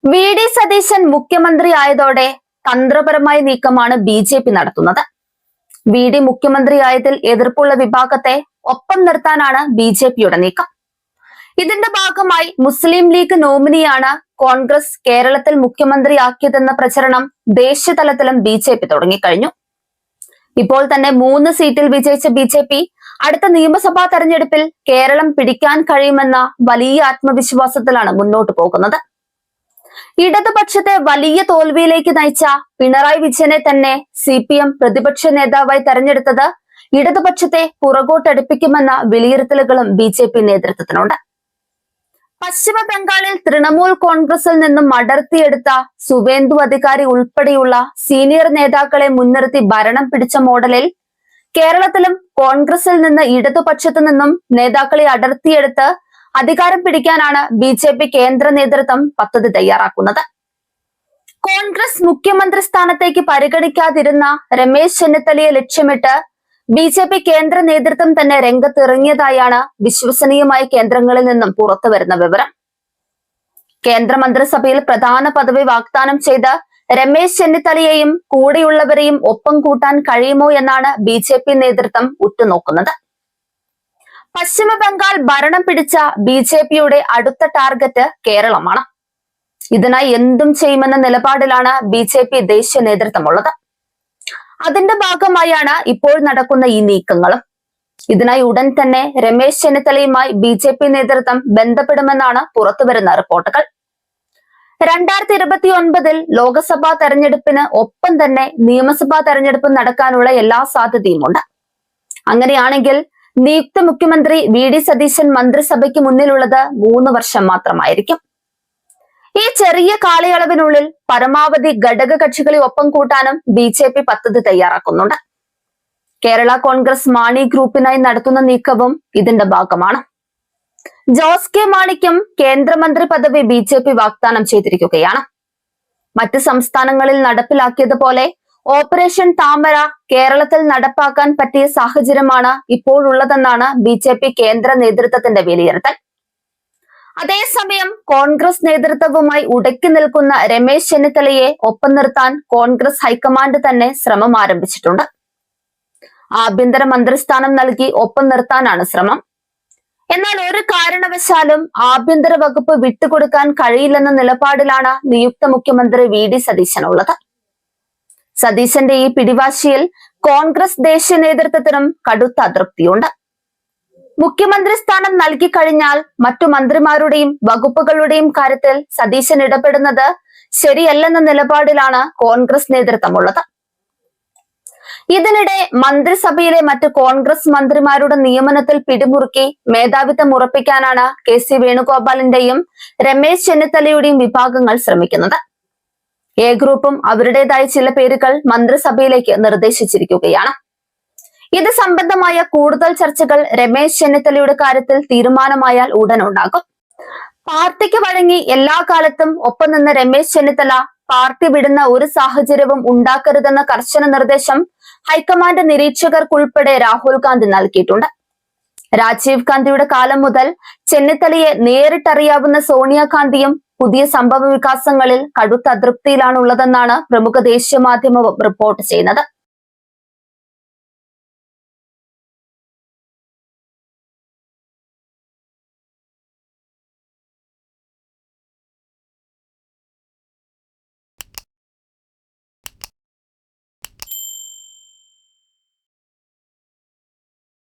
V D Satheesan മുഖ്യമന്ത്രിയായതോടെ തന്ത്രപരമായ നീക്കമാണ് B J P നടത്തുന്നത്. വി ഡി മുഖ്യമന്ത്രിയായതിൽ എതിർപ്പുള്ള വിഭാഗത്തെ ഒപ്പം നിർത്താനാണ് ബി ജെ പിയുടെ നീക്കം. ഇതിന്റെ ഭാഗമായി മുസ്ലിം ലീഗ് നോമിനിയാണ് കോൺഗ്രസ് കേരളത്തിൽ മുഖ്യമന്ത്രിയാക്കിയതെന്ന പ്രചരണം ദേശീയതലത്തിലും ബി ജെ പി തുടങ്ങിക്കഴിഞ്ഞു. ഇപ്പോൾ തന്നെ 3 സീറ്റിൽ വിജയിച്ച ബി ജെ പി അടുത്ത നിയമസഭാ തെരഞ്ഞെടുപ്പിൽ കേരളം പിടിക്കാൻ കഴിയുമെന്ന വലിയ ആത്മവിശ്വാസത്തിലാണ് മുന്നോട്ട് പോകുന്നത്. ഇടതുപക്ഷത്തെ വലിയ തോൽവിയിലേക്ക് നയിച്ച പിണറായി വിജയനെ തന്നെ CPM പ്രതിപക്ഷ നേതാവായി തെരഞ്ഞെടുത്തത് ഇടതുപക്ഷത്തെ പുറകോട്ടടുപ്പിക്കുമെന്ന വിലയിരുത്തലുകളും BJP നേതൃത്വത്തിനുണ്ട്. പശ്ചിമ ബംഗാളിൽ തൃണമൂൽ കോൺഗ്രസിൽ നിന്നും അടർത്തിയെടുത്ത സുവേന്ദു അധികാരി ഉൾപ്പെടെയുള്ള സീനിയർ നേതാക്കളെ മുൻനിർത്തി ഭരണം പിടിച്ച മോഡലിൽ കേരളത്തിലും കോൺഗ്രസിൽ നിന്ന് ഇടതുപക്ഷത്തു നിന്നും നേതാക്കളെ അടർത്തിയെടുത്ത് അധികാരം പിടിക്കാനാണ് BJP കേന്ദ്ര നേതൃത്വം പദ്ധതി തയ്യാറാക്കുന്നത്. കോൺഗ്രസ് മുഖ്യമന്ത്രി സ്ഥാനത്തേക്ക് പരിഗണിക്കാതിരുന്ന രമേശ് ചെന്നിത്തലയെ ലക്ഷ്യമിട്ട് BJP കേന്ദ്ര നേതൃത്വം തന്നെ രംഗത്തിറങ്ങിയതായാണ് വിശ്വസനീയമായ കേന്ദ്രങ്ങളിൽ നിന്നും പുറത്തുവരുന്ന വിവരം. കേന്ദ്രമന്ത്രിസഭയിൽ പ്രധാന പദവി വാഗ്ദാനം ചെയ്ത് രമേശ് ചെന്നിത്തലയെയും കൂടെയുള്ളവരെയും ഒപ്പം കൂട്ടാൻ കഴിയുമോ എന്നാണ് BJP നേതൃത്വം ഉറ്റുനോക്കുന്നത്. പശ്ചിമ ബംഗാൾ ഭരണം പിടിച്ച BJPയുടെ അടുത്ത ടാർഗറ്റ് കേരളമാണ്. ഇതിനായി എന്തും ചെയ്യുമെന്ന നിലപാടിലാണ് BJP ദേശീയ നേതൃത്വമുള്ളത്. അതിന്റെ ഭാഗമായാണ് ഇപ്പോൾ നടക്കുന്ന ഈ നീക്കങ്ങളും. ഇതിനായി ഉടൻ തന്നെ രമേശ് ചെന്നിത്തലയുമായി BJP നേതൃത്വം ബന്ധപ്പെടുമെന്നാണ് പുറത്തുവരുന്ന റിപ്പോർട്ടുകൾ. 2029 ലോക്സഭാ തെരഞ്ഞെടുപ്പിന് ഒപ്പം തന്നെ നിയമസഭാ തെരഞ്ഞെടുപ്പ് നടക്കാനുള്ള എല്ലാ സാധ്യതയുമുണ്ട്. അങ്ങനെയാണെങ്കിൽ നിയുക്ത മുഖ്യമന്ത്രി വി ഡി സതീശൻ മന്ത്രിസഭയ്ക്ക് മുന്നിലുള്ളത് 3 വർഷം മാത്രമായിരിക്കും. ഈ ചെറിയ കാലയളവിനുള്ളിൽ പരമാവധി ഘടക കക്ഷികളെ ഒപ്പം കൂട്ടാനും BJP പദ്ധതി തയ്യാറാക്കുന്നുണ്ട്. കേരള കോൺഗ്രസ് മാണി ഗ്രൂപ്പിനായി നടത്തുന്ന നീക്കവും ഇതിന്റെ ഭാഗമാണ്. ജോസ് കെ മാണിക്കും കേന്ദ്രമന്ത്രി പദവി BJP വാഗ്ദാനം ചെയ്തിരിക്കുകയാണ്. മറ്റ് സംസ്ഥാനങ്ങളിൽ നടപ്പിലാക്കിയതുപോലെ ഓപ്പറേഷൻ താമര കേരളത്തിൽ നടപ്പാക്കാൻ പറ്റിയ സാഹചര്യമാണ് ഇപ്പോഴുള്ളതെന്നാണ് BJP കേന്ദ്ര നേതൃത്വത്തിന്റെ വിലയിരുത്തൽ. അതേസമയം കോൺഗ്രസ് നേതൃത്വവുമായി ഉടക്കി നിൽക്കുന്ന രമേശ് ചെന്നിത്തലയെ ഒപ്പം നിർത്താൻ കോൺഗ്രസ് ഹൈക്കമാൻഡ് തന്നെ ശ്രമം ആരംഭിച്ചിട്ടുണ്ട്. ആഭ്യന്തര മന്ത്രിസ്ഥാനം നൽകി ഒപ്പം നിർത്താനാണ് ശ്രമം. എന്നാൽ ഒരു കാരണവശാലും ആഭ്യന്തര വകുപ്പ് വിട്ടുകൊടുക്കാൻ കഴിയില്ലെന്ന നിലപാടിലാണ് നിയുക്ത മുഖ്യമന്ത്രി വി ഡി സതീശൻ ഉള്ളത്. സതീശന്റെ ഈ പിടിവാശിയിൽ കോൺഗ്രസ് ദേശീയ നേതൃത്വത്തിനും കടുത്ത അതൃപ്തിയുണ്ട്. മുഖ്യമന്ത്രി സ്ഥാനം നൽകിക്കഴിഞ്ഞാൽ മറ്റു മന്ത്രിമാരുടെയും വകുപ്പുകളുടെയും കാര്യത്തിൽ സതീശൻ ഇടപെടുന്നത് ശരിയല്ലെന്ന നിലപാടിലാണ് കോൺഗ്രസ് നേതൃത്വമുള്ളത്. ഇതിനിടെ മന്ത്രിസഭയിലെ മറ്റ് കോൺഗ്രസ് മന്ത്രിമാരുടെ നിയമനത്തിൽ പിടിമുറുക്കി മേധാവിത്വം ഉറപ്പിക്കാനാണ് KC വേണുഗോപാലിന്റെയും രമേശ് ചെന്നിത്തലയുടെയും വിഭാഗങ്ങൾ ശ്രമിക്കുന്നത്. എ ഗ്രൂപ്പും അവരുടേതായ ചില പേരുകൾ മന്ത്രിസഭയിലേക്ക് നിർദ്ദേശിച്ചിരിക്കുകയാണ്. ഇത് സംബന്ധമായ കൂടുതൽ ചർച്ചകൾ രമേശ് ചെന്നിത്തലയുടെ കാര്യത്തിൽ തീരുമാനമായാൽ ഉടൻ ഉണ്ടാകും. പാർട്ടിക്ക് വഴങ്ങി എല്ലാ കാലത്തും ഒപ്പം നിന്ന രമേശ് ചെന്നിത്തല പാർട്ടി വിടുന്ന ഒരു സാഹചര്യവും ഉണ്ടാക്കരുതെന്ന കർശന നിർദ്ദേശം ഹൈക്കമാൻഡ് നിരീക്ഷകർക്കുൾപ്പെടെ രാഹുൽ ഗാന്ധി നൽകിയിട്ടുണ്ട്. രാജീവ് ഗാന്ധിയുടെ കാലം മുതൽ ചെന്നിത്തലയെ നേരിട്ടറിയാവുന്ന സോണിയാഗാന്ധിയും പുതിയ സംഭവ വികാസങ്ങളിൽ കടുത്ത അതൃപ്തിയിലാണുള്ളതെന്നാണ് പ്രമുഖ ദേശീയ മാധ്യമവും റിപ്പോർട്ട് ചെയ്യുന്നത്.